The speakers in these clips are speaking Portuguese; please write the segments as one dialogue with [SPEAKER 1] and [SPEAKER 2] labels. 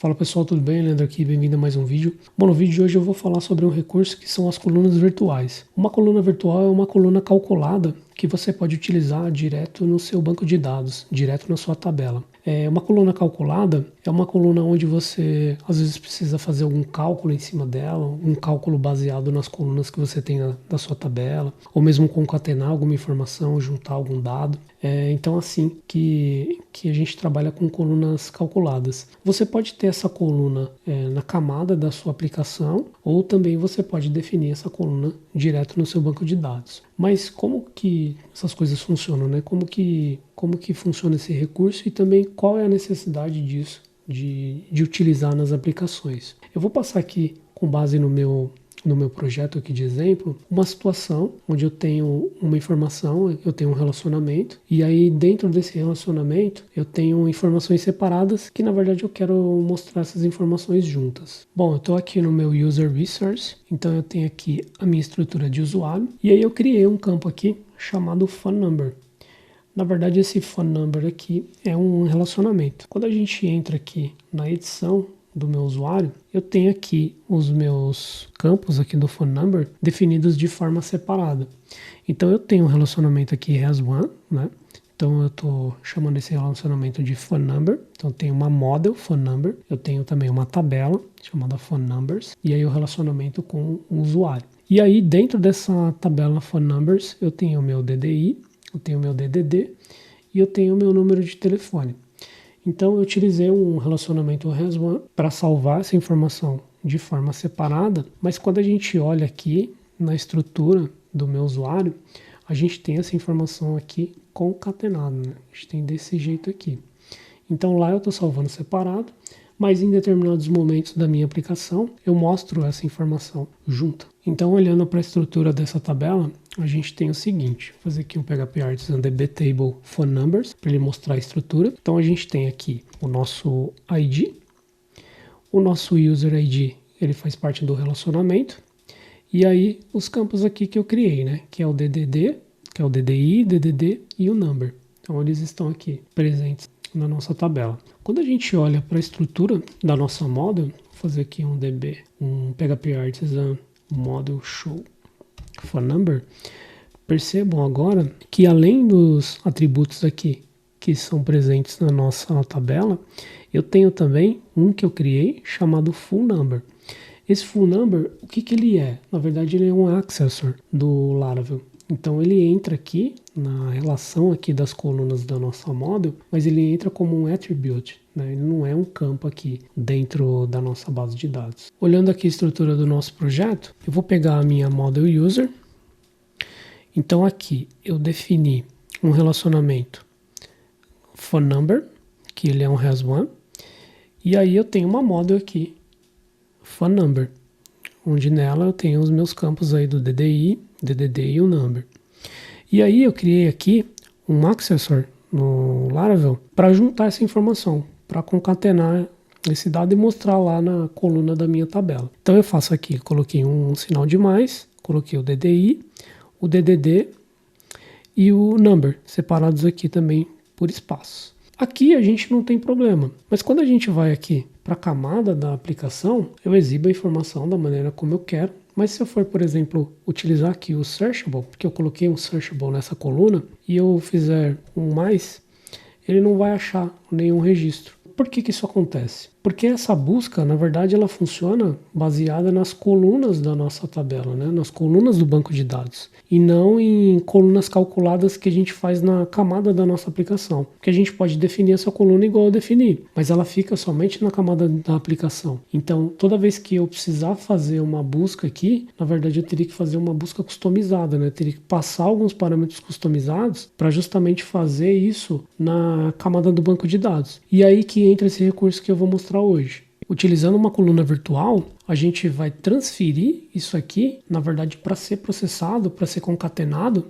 [SPEAKER 1] Fala pessoal, tudo bem? Leandro aqui, bem-vindo a mais um vídeo. Bom, no vídeo de hoje eu vou falar sobre um recurso que são as colunas virtuais. Uma coluna virtual é uma coluna calculada que você pode utilizar direto no seu banco de dados, direto na sua tabela. Uma coluna calculada é uma coluna onde você às vezes precisa fazer algum cálculo em cima dela, um cálculo baseado nas colunas que você tem da sua tabela, ou mesmo concatenar alguma informação, juntar algum dado. Então assim que a gente trabalha com colunas calculadas. Você pode ter essa coluna na camada da sua aplicação, ou também você pode definir essa coluna direto no seu banco de dados. Mas como que essas coisas funcionam, né? Como que funciona esse recurso e também qual é a necessidade disso, de utilizar nas aplicações. Eu vou passar aqui, com base no meu projeto aqui de exemplo, uma situação onde eu tenho uma informação, eu tenho um relacionamento, e aí dentro desse relacionamento eu tenho informações separadas que na verdade eu quero mostrar essas informações juntas. Bom, eu estou aqui no meu User Resource, então eu tenho aqui a minha estrutura de usuário, e aí eu criei um campo aqui chamado Phone Number. Na verdade, esse phone number aqui é um relacionamento. Quando a gente entra aqui na edição do meu usuário, eu tenho aqui os meus campos aqui do phone number definidos de forma separada. Então eu tenho um relacionamento aqui has one, né? Então eu estou chamando esse relacionamento de phone number. Então eu tenho uma model phone number, eu tenho também uma tabela chamada phone numbers e aí o relacionamento com o usuário. E aí dentro dessa tabela phone numbers eu tenho o meu DDI, eu tenho o meu DDD e eu tenho o meu número de telefone. Então eu utilizei um relacionamento has one para salvar essa informação de forma separada, mas quando a gente olha aqui na estrutura do meu usuário, a gente tem essa informação aqui concatenada, né? A gente tem desse jeito aqui. Então lá eu estou salvando separado, mas em determinados momentos da minha aplicação eu mostro essa informação junta. Então olhando para a estrutura dessa tabela, a gente tem o seguinte, vou fazer aqui um PHP Artisan DB Table Phone Numbers para ele mostrar a estrutura. Então a gente tem aqui o nosso ID, o nosso User ID, ele faz parte do relacionamento, e aí os campos aqui que eu criei, né, que é o DDD, que é o DDI, DDD e o Number. Então eles estão aqui presentes na nossa tabela. Quando a gente olha para a estrutura da nossa model, vou fazer aqui um DB, um PHP Artisan Model Show Phone Number, percebam agora que além dos atributos aqui que são presentes na nossa tabela, eu tenho também um que eu criei chamado Full Number. Esse Full Number, o que ele é? Na verdade ele é um accessor do Laravel. Então ele entra aqui na relação aqui das colunas da nossa model, mas ele entra como um attribute, né? Ele não é um campo aqui dentro da nossa base de dados. Olhando aqui a estrutura do nosso projeto, eu vou pegar a minha model user. Então aqui eu defini um relacionamento phone number, que ele é um has one, e aí eu tenho uma model aqui, phone number, onde nela eu tenho os meus campos aí do DDI, DDD e o number. E aí eu criei aqui um accessor no Laravel para juntar essa informação, para concatenar esse dado e mostrar lá na coluna da minha tabela. Então eu faço aqui, coloquei um sinal de mais, coloquei o DDI, o DDD e o number, separados aqui também por espaços. Aqui a gente não tem problema, mas quando a gente vai aqui para a camada da aplicação, eu exibo a informação da maneira como eu quero. Mas se eu for, por exemplo, utilizar aqui o searchable, porque eu coloquei um searchable nessa coluna, e eu fizer um mais, ele não vai achar nenhum registro. Por que isso acontece? Porque essa busca, na verdade, ela funciona baseada nas colunas da nossa tabela, né? Nas colunas do banco de dados, e não em colunas calculadas que a gente faz na camada da nossa aplicação. Porque a gente pode definir essa coluna igual eu defini, mas ela fica somente na camada da aplicação. Então, toda vez que eu precisar fazer uma busca aqui, na verdade eu teria que fazer uma busca customizada, né? Eu teria que passar alguns parâmetros customizados para justamente fazer isso na camada do banco de dados. E aí que entra esse recurso que eu vou mostrar hoje. Utilizando uma coluna virtual, a gente vai transferir isso aqui, na verdade, para ser processado, para ser concatenado,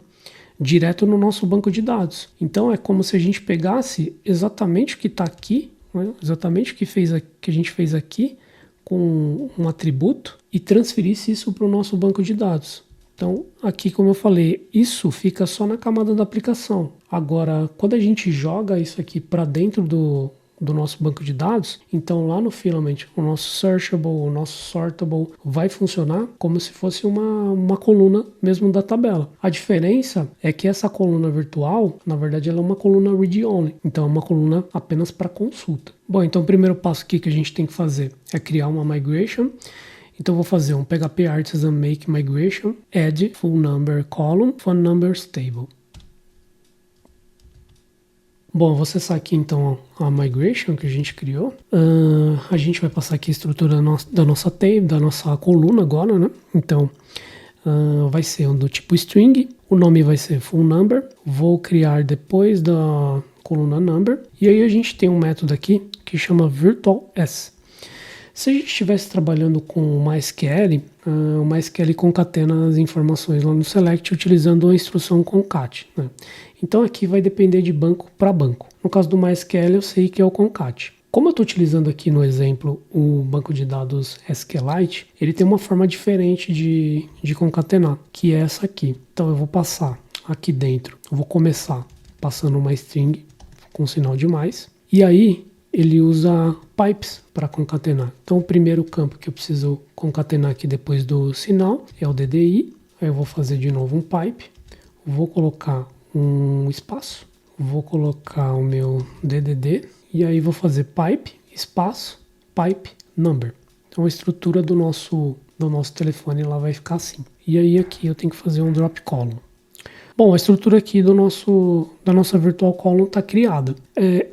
[SPEAKER 1] direto no nosso banco de dados. Então é como se a gente pegasse exatamente o que está aqui, né? Exatamente o que a gente fez aqui, com um atributo, e transferisse isso para o nosso banco de dados. Então, aqui, como eu falei, isso fica só na camada da aplicação. Agora, quando a gente joga isso aqui para dentro do nosso banco de dados, então lá no Filament, o nosso searchable, o nosso sortable vai funcionar como se fosse uma coluna mesmo da tabela. A diferença é que essa coluna virtual, na verdade, ela é uma coluna read-only, então é uma coluna apenas para consulta. Bom, então o primeiro passo aqui que a gente tem que fazer é criar uma migration. Então vou fazer um PHP Artisan Make Migration, Add Full Number Column, Phone Numbers Table. Bom, vou acessar aqui então a migration que a gente criou. A gente vai passar aqui a estrutura da nossa table, da nossa coluna agora, né? Então vai ser do tipo string, o nome vai ser full number. Vou criar depois da coluna number. E aí a gente tem um método aqui que chama virtual_s. Se a gente estivesse trabalhando com MySQL, o MySQL concatena as informações lá no select utilizando a instrução concat, né? Então aqui vai depender de banco para banco. No caso do MySQL eu sei que é o concat. Como eu estou utilizando aqui no exemplo o banco de dados SQLite, ele tem uma forma diferente de concatenar, que é essa aqui. Então eu vou passar aqui dentro, eu vou começar passando uma string com sinal de mais, e aí ele usa pipes para concatenar. Então o primeiro campo que eu preciso concatenar aqui depois do sinal é o DDI. Aí eu vou fazer de novo um pipe, vou colocar um espaço, vou colocar o meu DDD e aí vou fazer pipe, espaço, pipe, number. Então a estrutura do nosso telefone lá vai ficar assim. E aí aqui eu tenho que fazer um drop column. Bom, a estrutura aqui da nossa virtual column está criada.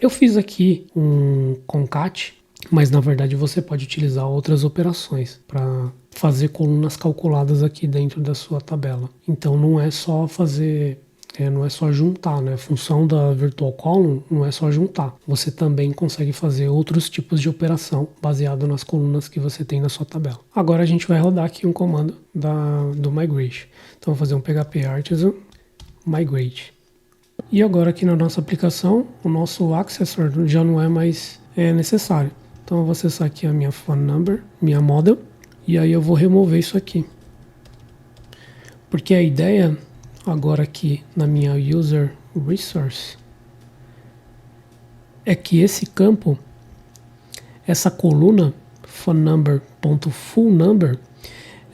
[SPEAKER 1] Eu fiz aqui um concat, mas na verdade você pode utilizar outras operações para fazer colunas calculadas aqui dentro da sua tabela. Então não é só fazer, não é só juntar, né? A função da virtual column não é só juntar. Você também consegue fazer outros tipos de operação baseado nas colunas que você tem na sua tabela. Agora a gente vai rodar aqui um comando do migration. Então vou fazer um PHP Artisan migrate. E agora aqui na nossa aplicação, o nosso accessor já não é mais necessário. Então eu vou acessar aqui a minha phone number, minha model, e aí eu vou remover isso aqui. Porque a ideia agora aqui na minha user resource é que esse campo, essa coluna phone number.full number,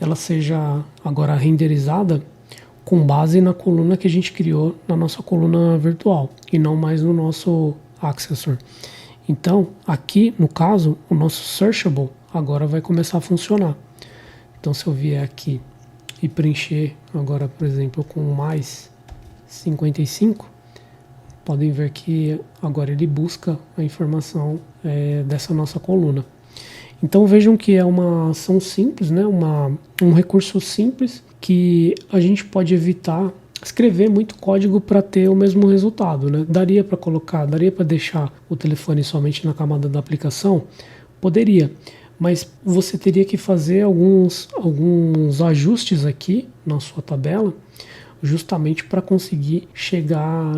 [SPEAKER 1] ela seja agora renderizada com base na coluna que a gente criou na nossa coluna virtual e não mais no nosso accessor. Então, aqui, no caso, o nosso searchable agora vai começar a funcionar. Então, se eu vier aqui e preencher agora, por exemplo, com mais 55, podem ver que agora ele busca a informação dessa nossa coluna. Então vejam que é uma ação simples, né? Um recurso simples que a gente pode evitar escrever muito código para ter o mesmo resultado, né? Daria para deixar o telefone somente na camada da aplicação? Poderia, mas você teria que fazer alguns ajustes aqui na sua tabela, justamente para conseguir chegar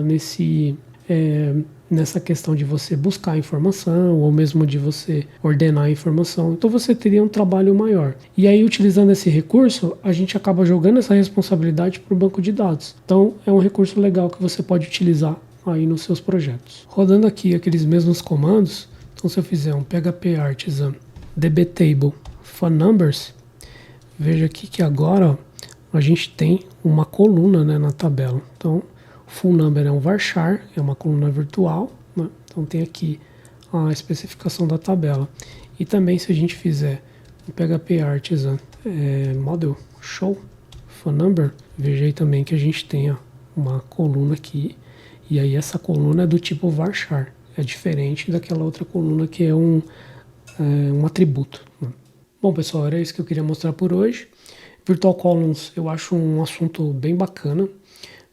[SPEAKER 1] nessa questão de você buscar a informação ou mesmo de você ordenar a informação. Então você teria um trabalho maior. E aí, utilizando esse recurso, a gente acaba jogando essa responsabilidade para o banco de dados. Então é um recurso legal que você pode utilizar aí nos seus projetos. Rodando aqui aqueles mesmos comandos, então se eu fizer um PHP Artisan dbtable phone numbers, veja aqui que agora a gente tem uma coluna, né, na tabela. Então full number é um varchar, é uma coluna virtual, né? Então tem aqui a especificação da tabela. E também se a gente fizer um PHP Artisan model show phone number, veja aí também que a gente tem uma coluna aqui, e aí essa coluna é do tipo varchar, é diferente daquela outra coluna que é um atributo, né? Bom pessoal, era isso que eu queria mostrar por hoje. Virtual Columns eu acho um assunto bem bacana,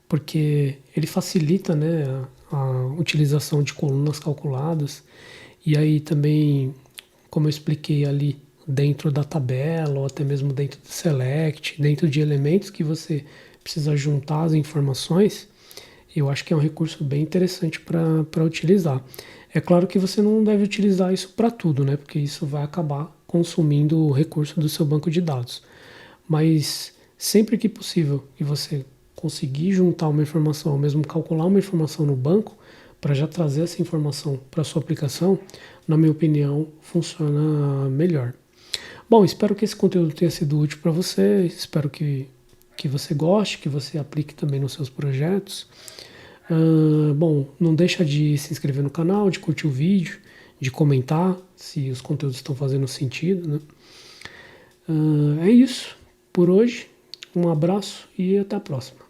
[SPEAKER 1] porque ele facilita, né, a utilização de colunas calculadas, e aí também, como eu expliquei ali, dentro da tabela, ou até mesmo dentro do select, dentro de elementos que você precisa juntar as informações, eu acho que é um recurso bem interessante para utilizar. É claro que você não deve utilizar isso para tudo, né, porque isso vai acabar consumindo o recurso do seu banco de dados. Mas sempre que possível, e você conseguir juntar uma informação, ou mesmo calcular uma informação no banco, para já trazer essa informação para sua aplicação, na minha opinião, funciona melhor. Bom, espero que esse conteúdo tenha sido útil para você, espero que você goste, que você aplique também nos seus projetos. Bom, não deixa de se inscrever no canal, de curtir o vídeo, de comentar se os conteúdos estão fazendo sentido, né? É isso por hoje. Um abraço e até a próxima.